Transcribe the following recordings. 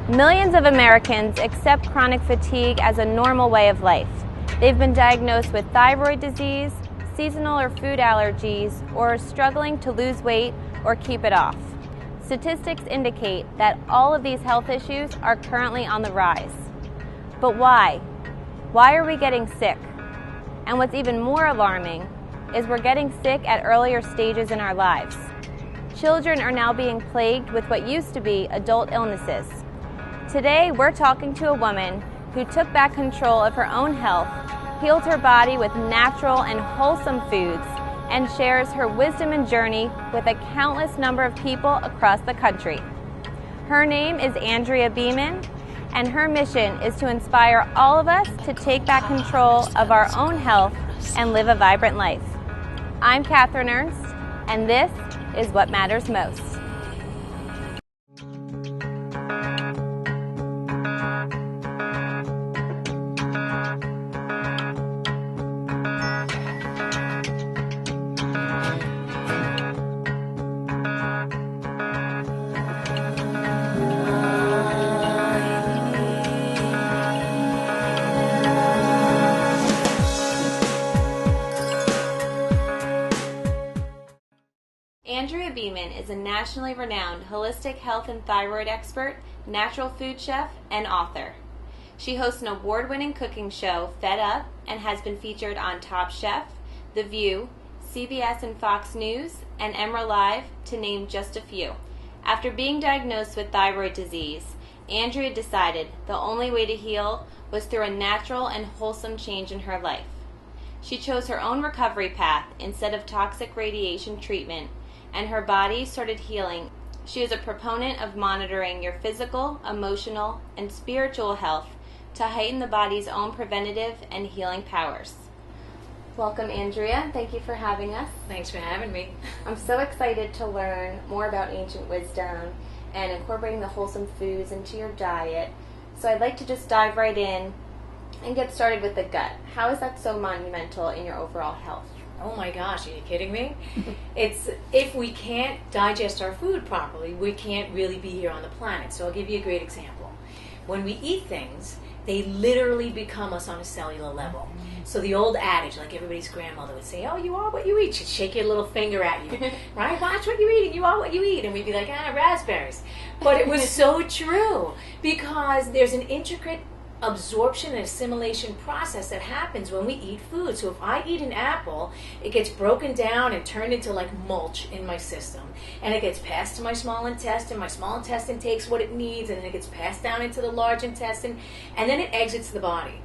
Millions of Americans accept chronic fatigue as a normal way of life. They've been diagnosed with thyroid disease, seasonal or food allergies, or are struggling to lose weight or keep it off. Statistics indicate that all of these health issues are currently on the rise. But why? Why are we getting sick? And what's even more alarming is we're getting sick at earlier stages in our lives. Children are now being plagued with what used to be adult illnesses. Today, we're talking to a woman who took back control of her own health, healed her body with natural and wholesome foods, and shares her wisdom and journey with a countless number of people across the country. Her name is Andrea Beaman, and her mission is to inspire all of us to take back control of our own health and live a vibrant life. I'm Catherine Ernst, and this is What Matters Most. Andrea Beaman is a nationally renowned holistic health and thyroid expert, natural food chef, and author. She hosts an award-winning cooking show, FedUp, and has been featured on Top Chef, The View, CBS and Fox News, and Emril Live, to name just a few. After being diagnosed with thyroid disease, Andrea decided the only way to heal was through a natural and wholesome change in her life. She chose her own recovery path instead of toxic radiation treatment, and her body started healing. She is a proponent of monitoring your physical, emotional, and spiritual health to heighten the body's own preventative and healing powers. Welcome, Andrea. Thank you for having us. Thanks for having me. I'm so excited to learn more about ancient wisdom and incorporating the wholesome foods into your diet. So I'd like to just dive right in and get started with the gut. How is that so monumental in your overall health? Oh my gosh, are you kidding me? It's if we can't digest our food properly, we can't really be here on the planet. So I'll give you a great example. When we eat things, they literally become us on a cellular level. So the old adage, like everybody's grandmother would say, oh, you are what you eat. She'd shake your little finger at you, right? Watch what you're eating. You are what you eat. And we'd be like, raspberries. But it was so true, because there's an intricate absorption and assimilation process that happens when we eat food. So if I eat an apple, it gets broken down and turned into like mulch in my system, and it gets passed to my small intestine. My small intestine takes what it needs, and then it gets passed down into the large intestine, and then it exits the body.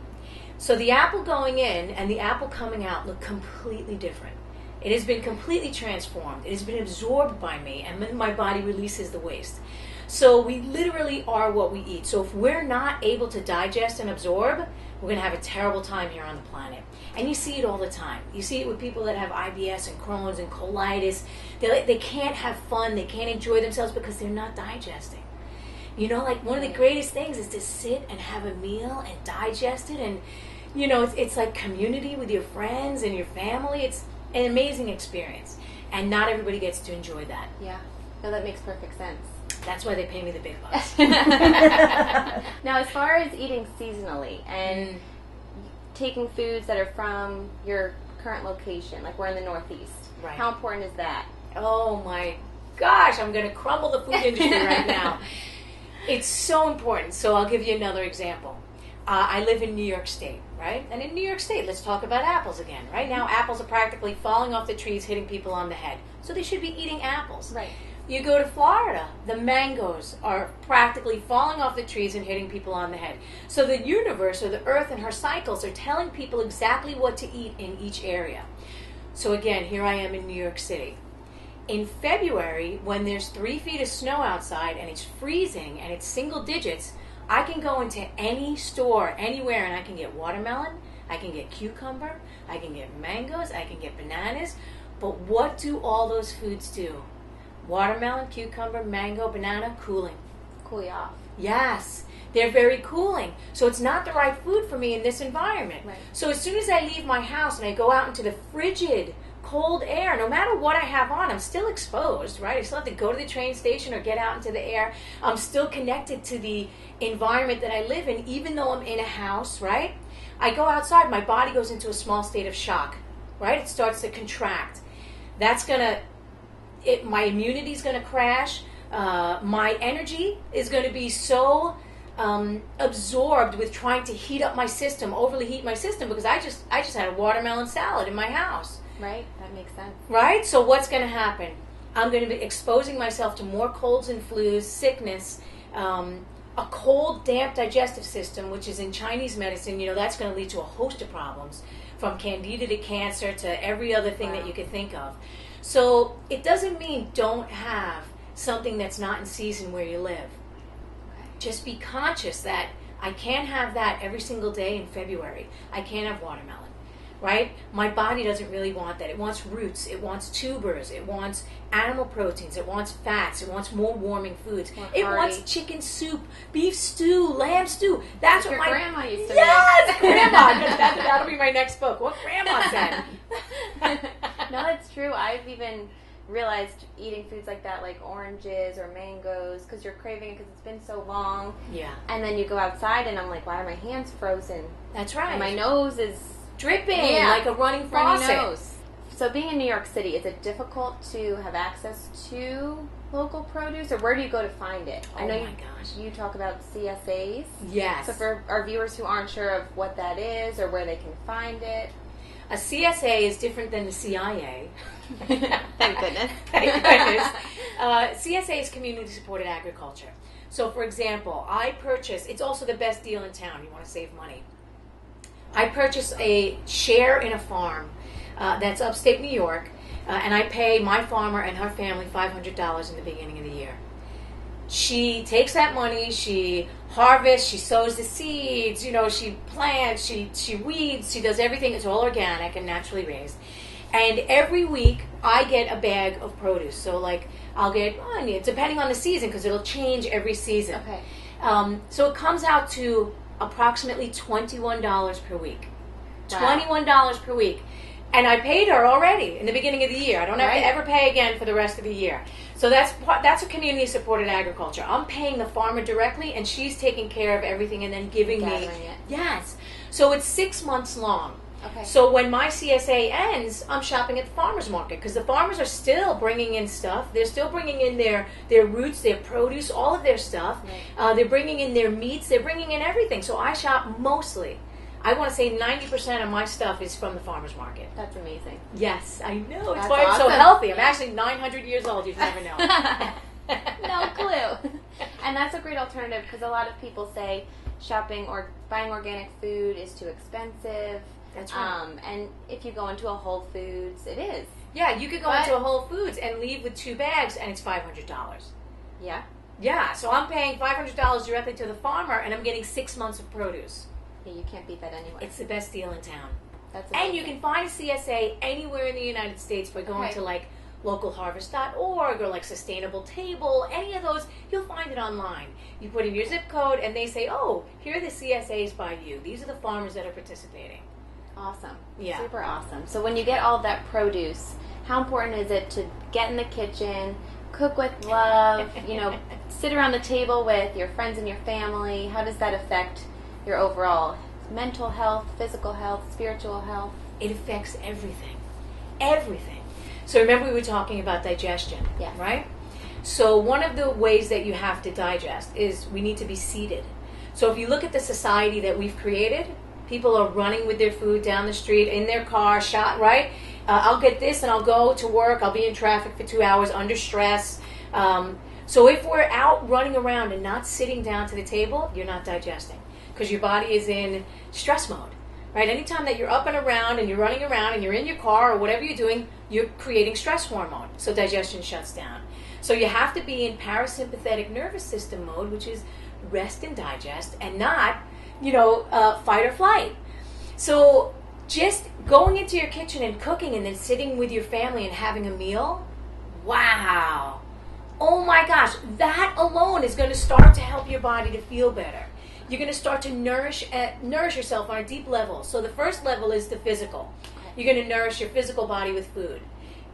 So the apple going in and the apple coming out look completely different. It has been completely transformed. It has been absorbed by me, and then my body releases the waste. So we literally are what we eat. So if we're not able to digest and absorb, we're going to have a terrible time here on the planet. And you see it all the time. You see it with people that have IBS and Crohn's and colitis. They can't have fun. They can't enjoy themselves because they're not digesting. You know, like one of the greatest things is to sit and have a meal and digest it. And, you know, it's like community with your friends and your family. It's an amazing experience. And not everybody gets to enjoy that. Yeah. No, that makes perfect sense. That's why they pay me the big bucks. Now, as far as eating seasonally and taking foods that are from your current location, like we're in the Northeast, right. How important is that? Oh my gosh, I'm going to crumble the food industry right now. It's so important. So I'll give you another example. I live in New York State, right? And in New York State, let's talk about apples again. Right now, apples are practically falling off the trees, hitting people on the head. So they should be eating apples. Right. You go to Florida, the mangoes are practically falling off the trees and hitting people on the head. So the universe, or the earth and her cycles, are telling people exactly what to eat in each area. So again, here I am in New York City. In February, when there's 3 feet of snow outside and it's freezing and it's single digits, I can go into any store, anywhere, and I can get watermelon, I can get cucumber, I can get mangoes, I can get bananas. But what do all those foods do? Watermelon, cucumber, mango, banana, cooling. Cool you off. Yes, they're very cooling. So it's not the right food for me in this environment. Right. So as soon as I leave my house and I go out into the frigid cold air. No matter what I have on, I'm still exposed, right? I still have to go to the train station or get out into the air. I'm still connected to the environment that I live in, even though I'm in a house, right? I go outside, my body goes into a small state of shock, right? It starts to contract. That's my immunity is going to crash. My energy is going to be so absorbed with trying to heat up my system, overly heat my system, because I just had a watermelon salad in my house. Right, that makes sense. Right? So what's going to happen? I'm going to be exposing myself to more colds and flus, sickness, a cold, damp digestive system, which is in Chinese medicine, that's going to lead to a host of problems, from candida to cancer to every other thing that you could think of. So it doesn't mean don't have something that's not in season where you live. Just be conscious that I can't have that every single day in February. I can't have watermelon, right? My body doesn't really want that. It wants roots. It wants tubers. It wants animal proteins. It wants fats. It wants more warming foods. It wants chicken soup, beef stew, lamb stew. That's what your my grandma used to Yes, grandma. That'll be my next book. What grandma said. No, that's true. I've even realized eating foods like that, like oranges or mangoes, because you're craving it because it's been so long. Yeah. And then you go outside and I'm like, why are my hands frozen? That's right. And my nose is dripping like a running faucet. Nose. So being in New York City, is it difficult to have access to local produce, or where do you go to find it? Oh, I know my gosh. You talk about CSAs. Yes. So for our viewers who aren't sure of what that is or where they can find it. A CSA is different than the CIA. Thank goodness. Thank goodness. CSA is community supported agriculture. So for example, it's also the best deal in town. You want to save money. I purchase a share in a farm that's upstate New York, and I pay my farmer and her family $500 in the beginning of the year. She takes that money, she harvests, she sows the seeds, she plants, she weeds, she does everything. It's all organic and naturally raised. And every week I get a bag of produce. So like I'll get onions, depending on the season, because it'll change every season. Okay. So it comes out to approximately $21 per week. Wow. $21 per week. And I paid her already in the beginning of the year. I don't have to ever pay again for the rest of the year. So that's a community-supported agriculture. I'm paying the farmer directly, and she's taking care of everything and then giving me. It. Yes. So it's 6 months long. Okay. So when my CSA ends, I'm shopping at the farmer's market, because the farmers are still bringing in stuff. They're still bringing in their roots, their produce, all of their stuff. Right. They're bringing in their meats. They're bringing in everything. So I shop mostly. I want to say 90% of my stuff is from the farmer's market. That's amazing. Yes, I know. It's That's why I'm so awesome. healthy. I'm actually 900 years old. You'd never know. No clue. And that's a great alternative, because a lot of people say shopping or buying organic food is too expensive. That's right. And if you go into a Whole Foods, it is. Yeah, you could go into a Whole Foods and leave with 2 bags, and it's $500. Yeah. Yeah, so I'm paying $500 directly to the farmer, and I'm getting 6 months of produce. Yeah, you can't beat that anyway. It's the best deal in town. That's amazing. And you can find a CSA anywhere in the United States by going to like localharvest.org or like Sustainable Table. Any of those, you'll find it online. You put in your zip code, and they say, oh, here are the CSAs by you. These are the farmers that are participating. Awesome. Yeah. Super awesome. So when you get all that produce, how important is it to get in the kitchen, cook with love, sit around the table with your friends and your family? How does that affect your overall mental health, physical health, spiritual health? It affects everything. Everything. So remember we were talking about digestion, yes. Right? So one of the ways that you have to digest is we need to be seated. So if you look at the society that we've created, people are running with their food down the street, in their car, right? I'll get this and I'll go to work. I'll be in traffic for 2 hours under stress. So if we're out running around and not sitting down to the table, you're not digesting, because your body is in stress mode, right? Anytime that you're up and around and you're running around and you're in your car or whatever you're doing, you're creating stress hormone, so digestion shuts down. So you have to be in parasympathetic nervous system mode, which is rest and digest, and not, fight or flight. So just going into your kitchen and cooking and then sitting with your family and having a meal, wow. Oh my gosh, that alone is going to start to help your body to feel better. You're going to start to nourish yourself on a deep level. So the first level is the physical. Okay. You're going to nourish your physical body with food.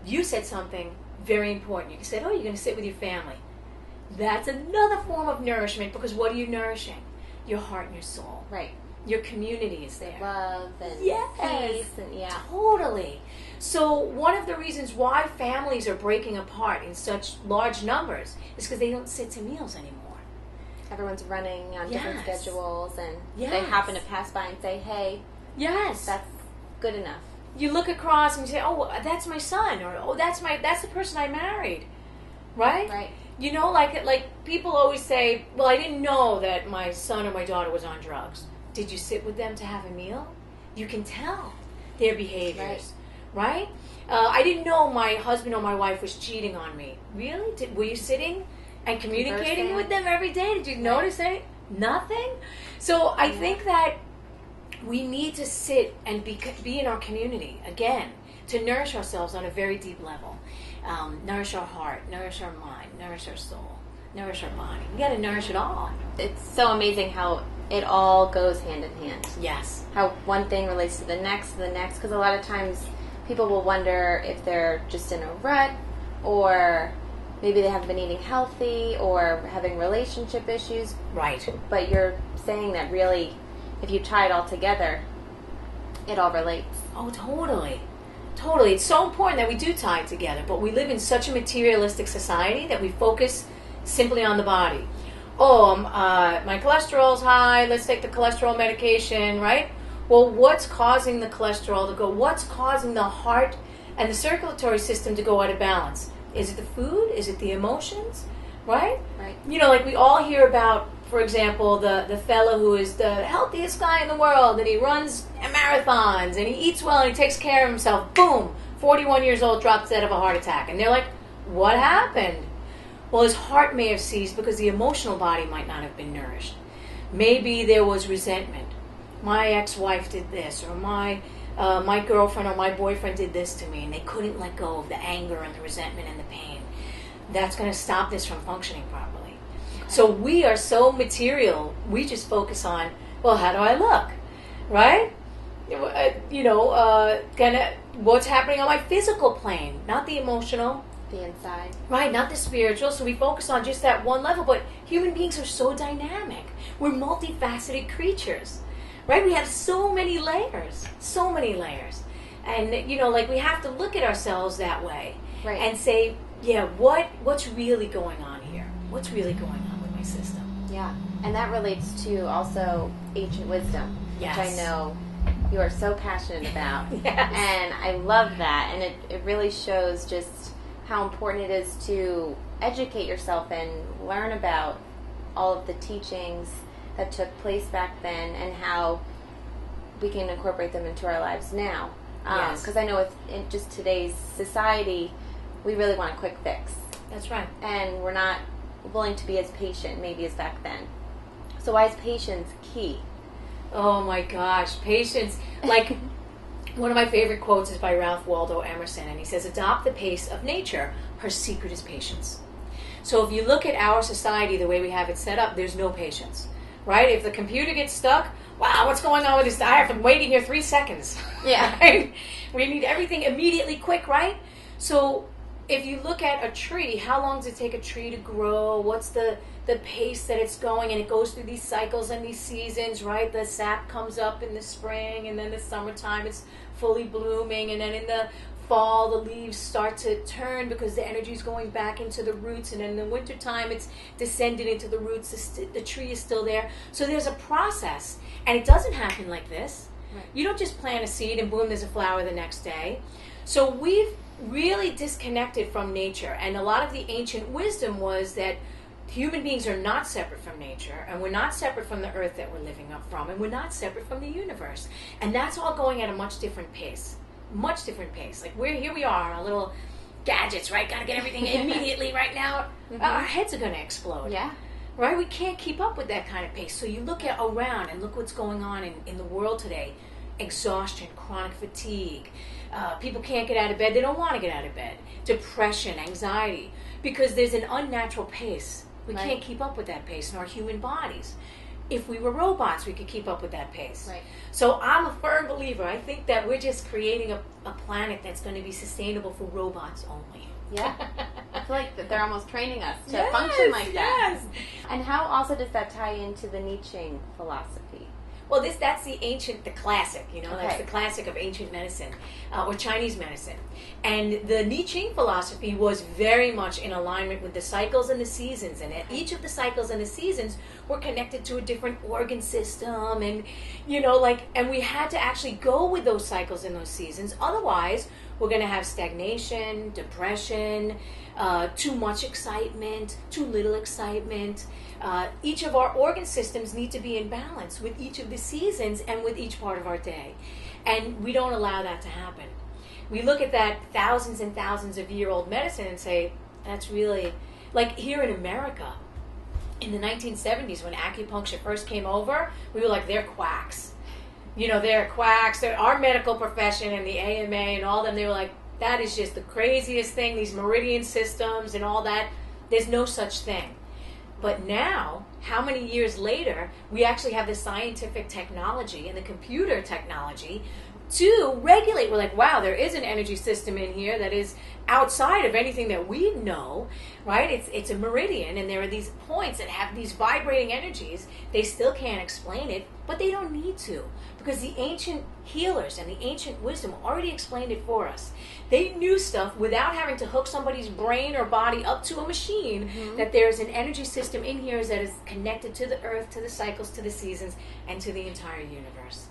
You said something very important. You said, oh, you're going to sit with your family. That's another form of nourishment, because what are you nourishing? Your heart and your soul. Right. Your community is there. Love and yes, peace and totally. So one of the reasons why families are breaking apart in such large numbers is because they don't sit to meals anymore. Everyone's running on different Yes. schedules, and Yes. they happen to pass by and say, hey, Yes. that's good enough. You look across and you say, oh, that's my son, or oh, that's the person I married. Right? Right. You know, like people always say, well, I didn't know that my son or my daughter was on drugs. Did you sit with them to have a meal? You can tell their behaviors, right? I didn't know my husband or my wife was cheating on me. Really? Were you sitting and communicating with them every day? Did you notice anything? Nothing? So I think that we need to sit and be in our community, again, to nourish ourselves on a very deep level. Nourish our heart, nourish our mind, nourish our soul, nourish our body. We got to nourish it all. It's so amazing how it all goes hand in hand. Yes. How one thing relates to the next, because a lot of times people will wonder if they're just in a rut, or maybe they haven't been eating healthy, or having relationship issues. Right. But you're saying that really, if you tie it all together, it all relates. Oh, totally. Totally. It's so important that we do tie it together, but we live in such a materialistic society that we focus simply on the body. Oh, my cholesterol's high, let's take the cholesterol medication, right? Well, what's causing the cholesterol to go? What's causing the heart and the circulatory system to go out of balance? Is it the food? Is it the emotions? Right? Right. You know, like we all hear about, for example, the fellow who is the healthiest guy in the world, and he runs marathons, and he eats well, and he takes care of himself. Boom! 41 years old, drops dead of a heart attack. And they're like, what happened? Well, his heart may have seized because the emotional body might not have been nourished. Maybe there was resentment. My ex-wife did this, or my girlfriend or my boyfriend did this to me, and they couldn't let go of the anger and the resentment and the pain. That's going to stop this from functioning properly. Okay. So we are so material, we just focus on, well, how do I look? Right? What's happening on my physical plane, not the emotional. The inside. Right, not the spiritual. So we focus on just that one level, but human beings are so dynamic. We're multifaceted creatures. Right? We have so many layers. So many layers. And, we have to look at ourselves that way. Right. And say, yeah, what's really going on here? What's really going on with my system? Yeah. And that relates to also ancient wisdom, Yes. which I know you are so passionate about. Yes. And I love that. And it really shows just how important it is to educate yourself and learn about all of the teachings that took place back then, and how we can incorporate them into our lives now. Yes. Because I know in just today's society, we really want a quick fix. That's right. And we're not willing to be as patient maybe as back then. So why is patience key? Oh my gosh, patience. Like, one of my favorite quotes is by Ralph Waldo Emerson, and he says, adopt the pace of nature. Her secret is patience. So if you look at our society, the way we have it set up, there's no patience. Right? If the computer gets stuck, wow, what's going on with this? I have been waiting here 3 seconds. Yeah. Right? We need everything immediately quick, right? So if you look at a tree, how long does it take a tree to grow? What's the pace that it's going? And it goes through these cycles and these seasons, right? The sap comes up in the spring, and then the summertime it's fully blooming, and then in the fall the leaves start to turn because the energy is going back into the roots, and then in the wintertime it's descended into the roots. The tree is still there. So there's a process, and it doesn't happen like this. Right. You don't just plant a seed and boom, there's a flower the next day. So we've really disconnected from nature, and a lot of the ancient wisdom was that human beings are not separate from nature, and we're not separate from the earth that we're living up from, and we're not separate from the universe. And that's all going at a much different pace. Much different pace. Like here we are, our little gadgets, right? Got to get everything immediately right now. Mm-hmm. Our heads are going to explode. Yeah. Right? We can't keep up with that kind of pace. So you look around and look what's going on in the world today. Exhaustion, chronic fatigue. People can't get out of bed. They don't want to get out of bed. Depression, anxiety. Because there's an unnatural pace. We can't keep up with that pace in our human bodies. if we were robots, we could keep up with that pace. Right. So I'm a firm believer. I think that we're just creating a planet that's going to be sustainable for robots only. Yeah. I feel like they're almost training us to Yes, function like that. yes. And how also does that tie into the Nietzsche philosophy? Well, that's the classic, that's Okay. the classic of ancient medicine, or Chinese medicine. And the Nietzsche philosophy was very much in alignment with the cycles and the seasons, and each of the cycles and the seasons were connected to a different organ system, and, and we had to actually go with those cycles and those seasons. Otherwise, we're going to have stagnation, depression, too much excitement, too little excitement. Each of our organ systems need to be in balance with each of the seasons and with each part of our day. And we don't allow that to happen. We look at that thousands and thousands of year-old medicine and say, that's really, like here in America, in the 1970s when acupuncture first came over, we were like, they're quacks. They're quacks. Our medical profession and the AMA and all them, they were like, that is just the craziest thing, these meridian systems and all that. There's no such thing. But now, how many years later, we actually have the scientific technology and the computer technology to regulate. We're like, wow, there is an energy system in here that is outside of anything that we know, right? It's a meridian, and there are these points that have these vibrating energies. They still can't explain it, but they don't need to, because the ancient healers and the ancient wisdom already explained it for us. They knew stuff without having to hook somebody's brain or body up to a machine, that there's an energy system in here that is connected to the earth, to the cycles, to the seasons, and to the entire universe.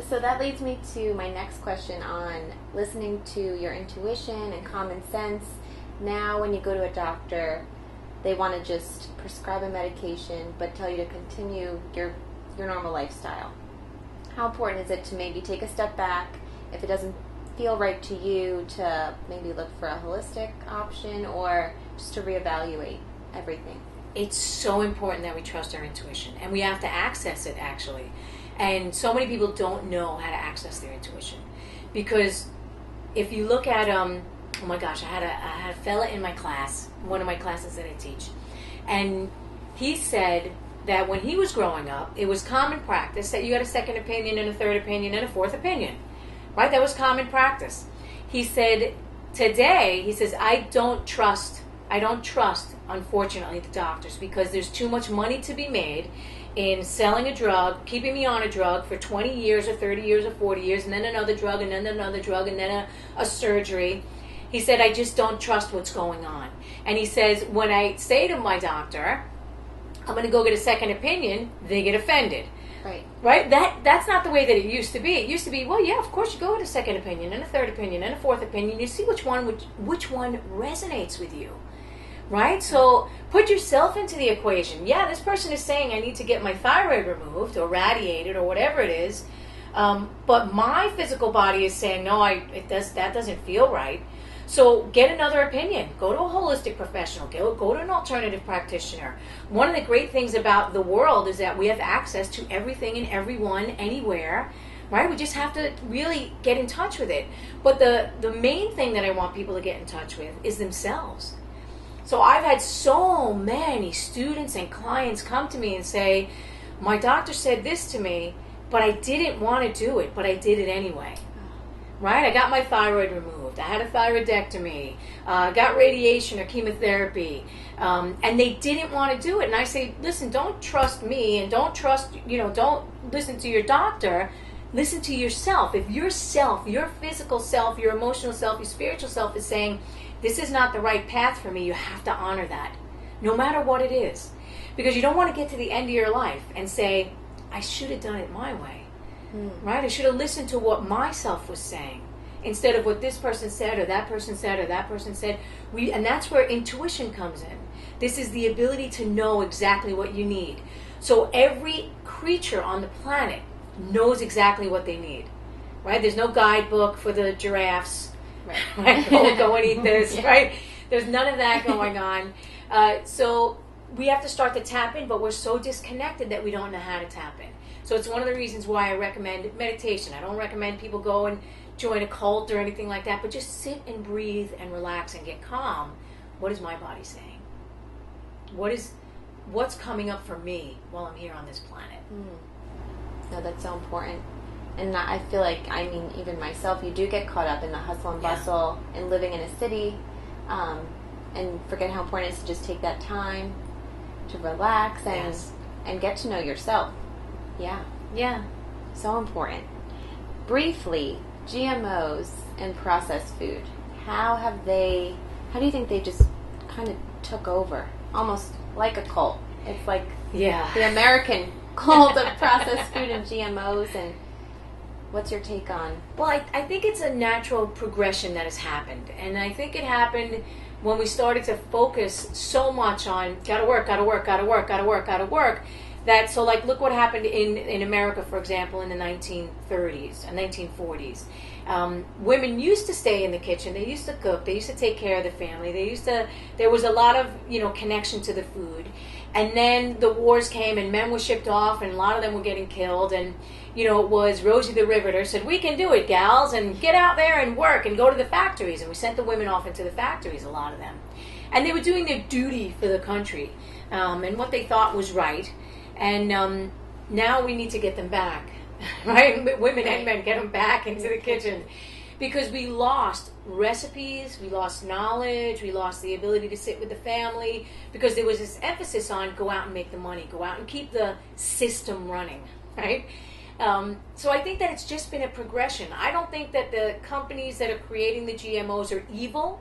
So that leads me to my next question on listening to your intuition and common sense. Now when you go to a doctor, they want to just prescribe a medication but tell you to continue your normal lifestyle. How important is it to maybe take a step back if it doesn't feel right to you, to maybe look for a holistic option or just to reevaluate everything? It's so important that we trust our intuition, and we have to access it, actually. And so many people don't know how to access their intuition, because if you look at oh my gosh, I had a fella in my class, one of my classes that I teach, and he said that when he was growing up, it was common practice that you got a second opinion and a third opinion and a fourth opinion, right? That was common practice. He said today, he says, I don't trust, unfortunately, the doctors, because there's too much money to be made in selling a drug, keeping me on a drug for 20 years or 30 years or 40 years, and then another drug, and then another drug, and then a surgery. He said, I just don't trust what's going on. And he says, when I say to my doctor, I'm going to go get a second opinion, they get offended. Right? That's not the way that it used to be. It used to be, well, yeah, of course you go with a second opinion, and a third opinion, and a fourth opinion. You see which one resonates with you. Right? So put yourself into the equation. Yeah, this person is saying I need to get my thyroid removed or radiated or whatever it is, but my physical body is saying, no, that doesn't feel right. So get another opinion. Go to a holistic professional. Go to an alternative practitioner. One of the great things about the world is that we have access to everything and everyone anywhere. Right? We just have to really get in touch with it. But the main thing that I want people to get in touch with is themselves. So I've had so many students and clients come to me and say, my doctor said this to me, but I didn't want to do it, but I did it anyway. Right? I got my thyroid removed. I had a thyroidectomy. Got radiation or chemotherapy. And they didn't want to do it. And I say, listen, don't trust me and don't listen to your doctor. Listen to yourself. If yourself, your physical self, your emotional self, your spiritual self is saying, this is not the right path for me, you have to honor that, no matter what it is. Because you don't want to get to the end of your life and say, I should have done it my way. Right? I should have listened to what myself was saying instead of what this person said or that person said or that person said. And that's where intuition comes in. This is the ability to know exactly what you need. So every creature on the planet knows exactly what they need. Right? There's no guidebook for the giraffes. Right? Go and eat this, yeah. Right? There's none of that going on. So we have to start to tap in, but we're so disconnected that we don't know how to tap in. So it's one of the reasons why I recommend meditation. I don't recommend people go and join a cult or anything like that, but just sit and breathe and relax and get calm. What is my body saying? What what's coming up for me while I'm here on this planet. No, that's so important. And I feel like, I mean, even myself, you do get caught up in the hustle and bustle and living in a city, and forget how important it is to just take that time to relax and get to know yourself. Yeah. So important. Briefly, GMOs and processed food. How do you think they just kind of took over? Almost like a cult. It's like the American cult of processed food and GMOs. And what's your take on? Well, I think it's a natural progression that has happened. And I think it happened when we started to focus so much on gotta work, that, so like, look what happened in America, for example, in the 1930s and 1940s. Women used to stay in the kitchen. They used to cook. They used to take care of the family. There was a lot of, connection to the food. And then the wars came and men were shipped off and a lot of them were getting killed. And, it was Rosie the Riveter said, we can do it, gals, and get out there and work and go to the factories. And we sent the women off into the factories, a lot of them. And they were doing their duty for the country and what they thought was right. And now we need to get them back, right? Women and men, get them back into the kitchen. Because we lost recipes, we lost knowledge, we lost the ability to sit with the family, because there was this emphasis on go out and make the money, go out and keep the system running, right? So I think that it's just been a progression. I don't think that the companies that are creating the GMOs are evil.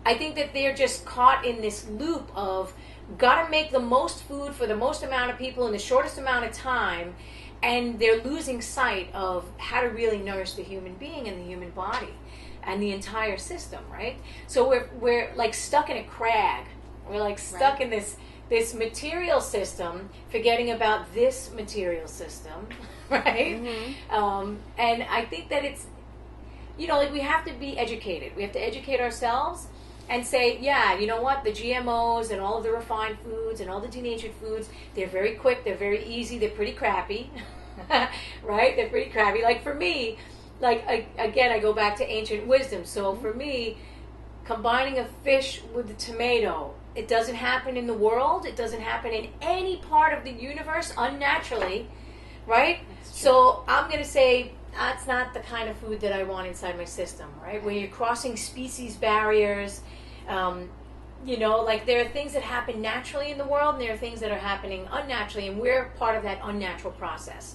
I think that they're just caught in this loop of got to make the most food for the most amount of people in the shortest amount of time, and they're losing sight of how to really nourish the human being and the human body and the entire system, right? So we're like stuck in a crag. We're like stuck in this material system, forgetting about this material system, right? And I think that it's, like, we have to be educated. We have to educate ourselves and say, you know what, the GMOs and all of the refined foods and all the denatured foods, they're very quick, they're very easy, they're pretty crappy, right? They're pretty crappy. Like for me, again, I go back to ancient wisdom. So for me, combining a fish with a tomato, it doesn't happen in the world. It doesn't happen in any part of the universe unnaturally, right? So I'm going to say, that's not the kind of food that I want inside my system, right? Where you're crossing species barriers, like there are things that happen naturally in the world, and there are things that are happening unnaturally, and we're part of that unnatural process.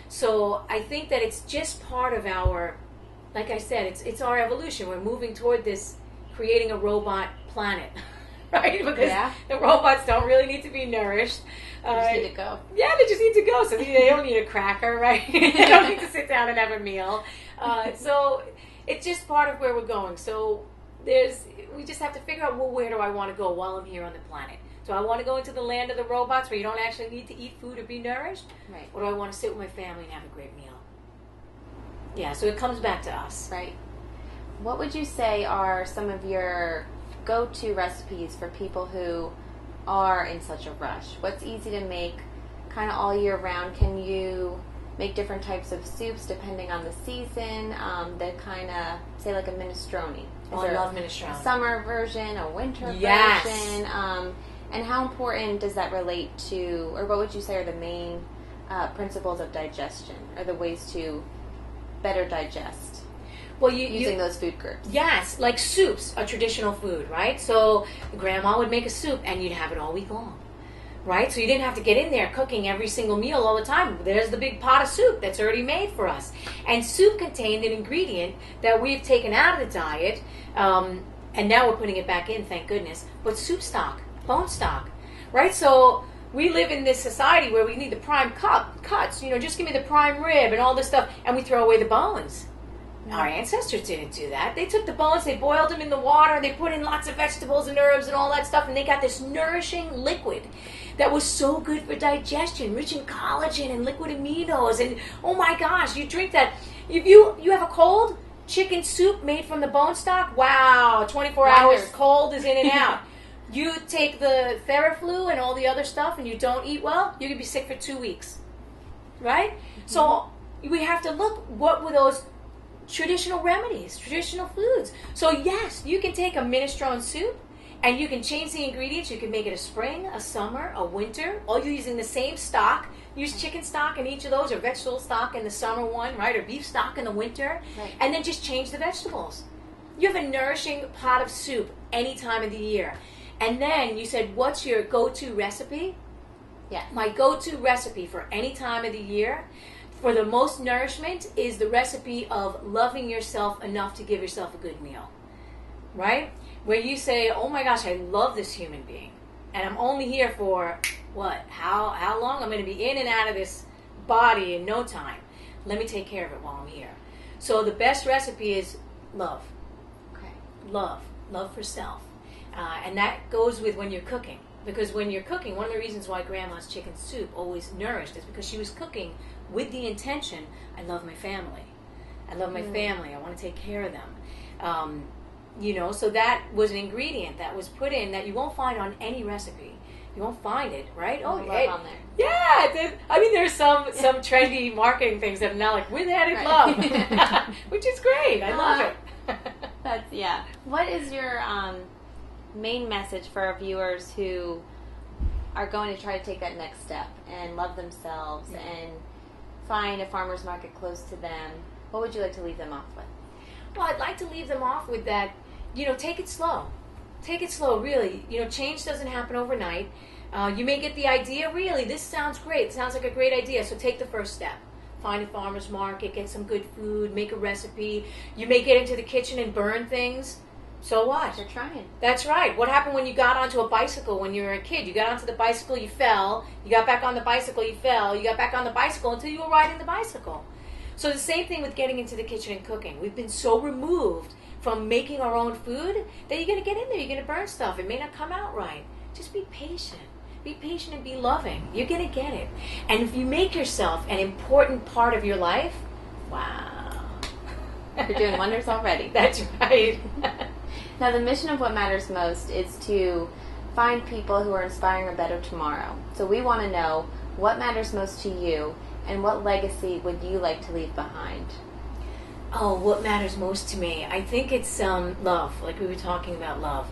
So I think that it's just part of our, like I said, it's our evolution. We're moving toward this, creating a robot planet, right? Because the robots don't really need to be nourished. They just need to go. Yeah, they just need to go. So they don't need a cracker, right? They don't need to sit down and have a meal. So it's just part of where we're going. So we just have to figure out, well, where do I want to go while I'm here on the planet? Do I want to go into the land of the robots where you don't actually need to eat food or be nourished? Right. Or do I want to sit with my family and have a great meal? Yeah, so it comes back to us. Right. What would you say are some of your go-to recipes for people who are in such a rush? What's easy to make kind of all year round? Can you make different types of soups depending on the season? That kind of, say, like a minestrone. I love minestrone. A summer version, a winter version. And how important does that relate to, or what would you say are the main principles of digestion, or the ways to better digest? Well, using those food groups. Yes, like soups are traditional food, right? So grandma would make a soup and you'd have it all week long, right? So you didn't have to get in there cooking every single meal all the time. There's the big pot of soup that's already made for us. And soup contained an ingredient that we've taken out of the diet, and now we're putting it back in, thank goodness. But soup stock, bone stock, right? So we live in this society where we need the prime cuts, just give me the prime rib and all this stuff, and we throw away the bones. Our ancestors didn't do that. They took the bones, they boiled them in the water, they put in lots of vegetables and herbs and all that stuff, and they got this nourishing liquid that was so good for digestion, rich in collagen and liquid aminos, and oh my gosh, you drink that. If you have a cold, chicken soup made from the bone stock, wow, 24 hours, cold is in and out. You take the Theraflu and all the other stuff and you don't eat well, you could be sick for 2 weeks, right? Mm-hmm. So we have to look, what were those traditional remedies, traditional foods? So yes, you can take a minestrone soup And you can change the ingredients. You can make it a spring, a summer, a winter. All you're using the same stock. Use chicken stock in each of those, or vegetable stock in the summer one, right? Or beef stock in the winter. Right. And then just change the vegetables. You have a nourishing pot of soup any time of the year. And then you said, what's your go-to recipe? Yeah. My go-to recipe for any time of the year for the most nourishment is the recipe of loving yourself enough to give yourself a good meal. Right? Where you say, oh my gosh, I love this human being. And I'm only here for, what? How long? I'm going to be in and out of this body in no time. Let me take care of it while I'm here. So the best recipe is love. Okay. Love for self. And that goes with when you're cooking. Because when you're cooking, one of the reasons why Grandma's chicken soup always nourished is because she was cooking with the intention, I love my family. I love my family. I want to take care of them. So that was an ingredient that was put in that you won't find on any recipe. You won't find it, right? Love on there. Yeah. There's some trendy marketing things that are now like with added love, which is great. I love it. What is your main message for our viewers who are going to try to take that next step and love themselves and find a farmer's market close to them? What would you like to leave them off with? Well, I'd like to leave them off with that, take it slow. Take it slow, really. Change doesn't happen overnight. You may get the idea, really, this sounds great. It sounds like a great idea, so take the first step. Find a farmer's market, get some good food, make a recipe. You may get into the kitchen and burn things. So what? You're trying. That's right. What happened when you got onto a bicycle when you were a kid? You got onto the bicycle, you fell. You got back on the bicycle, you fell. You got back on the bicycle until you were riding the bicycle. So the same thing with getting into the kitchen and cooking. We've been so removed from making our own food that you're going to get in there. You're going to burn stuff. It may not come out right. Just be patient. Be patient and be loving. You're going to get it. And if you make yourself an important part of your life, wow. You're doing wonders already. That's right. Now, the mission of What Matters Most is to find people who are inspiring a better tomorrow. So we want to know what matters most to you and what legacy would you like to leave behind? Oh, what matters most to me? I think it's love, like we were talking about love.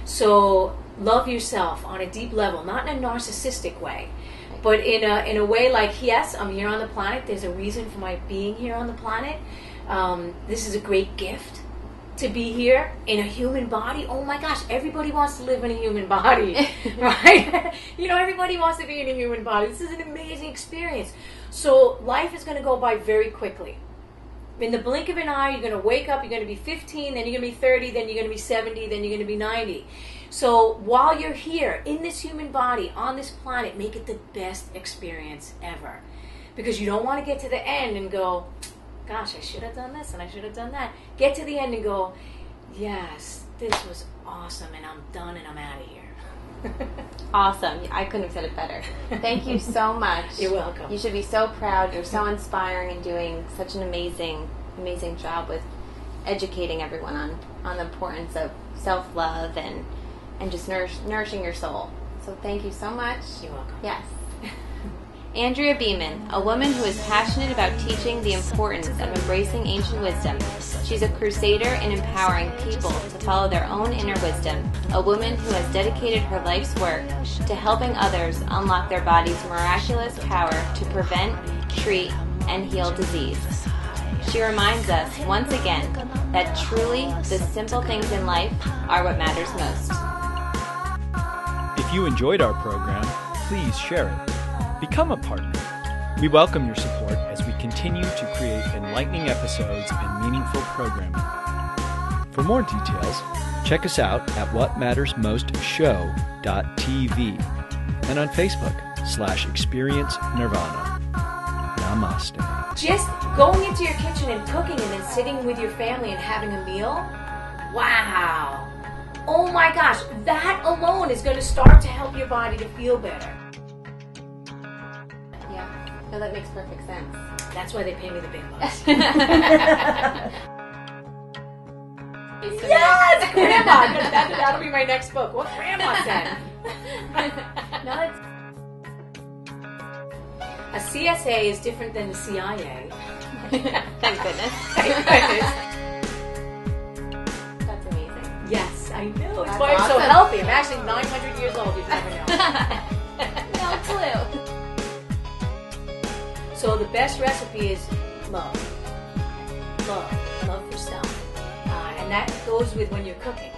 So love yourself on a deep level, not in a narcissistic way, but in a way like, yes, I'm here on the planet. There's a reason for my being here on the planet. This is a great gift to be here in a human body. Oh my gosh, everybody wants to live in a human body, right? Everybody wants to be in a human body. This is an amazing experience. So life is going to go by very quickly. In the blink of an eye, you're going to wake up, you're going to be 15, then you're going to be 30, then you're going to be 70, then you're going to be 90. So while you're here in this human body, on this planet, make it the best experience ever. Because you don't want to get to the end and go, gosh, I should have done this and I should have done that. Get to the end and go, yes, this was awesome and I'm done and I'm out of here. Awesome. I couldn't have said it better. Thank you so much. You're welcome. You should be so proud. You're so inspiring and doing such an amazing job with educating everyone on the importance of self-love and just nourishing your soul. So thank you so much. You're welcome. Yes. Andrea Beaman, a woman who is passionate about teaching the importance of embracing ancient wisdom. She's a crusader in empowering people to follow their own inner wisdom, a woman who has dedicated her life's work to helping others unlock their body's miraculous power to prevent, treat, and heal disease. She reminds us, once again, that truly the simple things in life are what matters most. If you enjoyed our program, please share it. Become a partner. We welcome your support as we continue to create enlightening episodes and meaningful programming. For more details, check us out at whatmattersmostshow.tv and on Facebook/Experience Nirvana. Namaste. Just going into your kitchen and cooking and then sitting with your family and having a meal, wow. Oh my gosh, that alone is going to start to help your body to feel better. No, that makes perfect sense. That's why they pay me the big bucks. Yes, Grandma. That'll be my next book. What Grandma said. No, a CSA is different than the CIA. Thank goodness. Thank goodness. That's amazing. Yes, I know. It's That's why I'm so awesome. healthy. I'm actually 900 years old. You never know. No clue. So the best recipe is love. Love for self. And that goes with when you're cooking.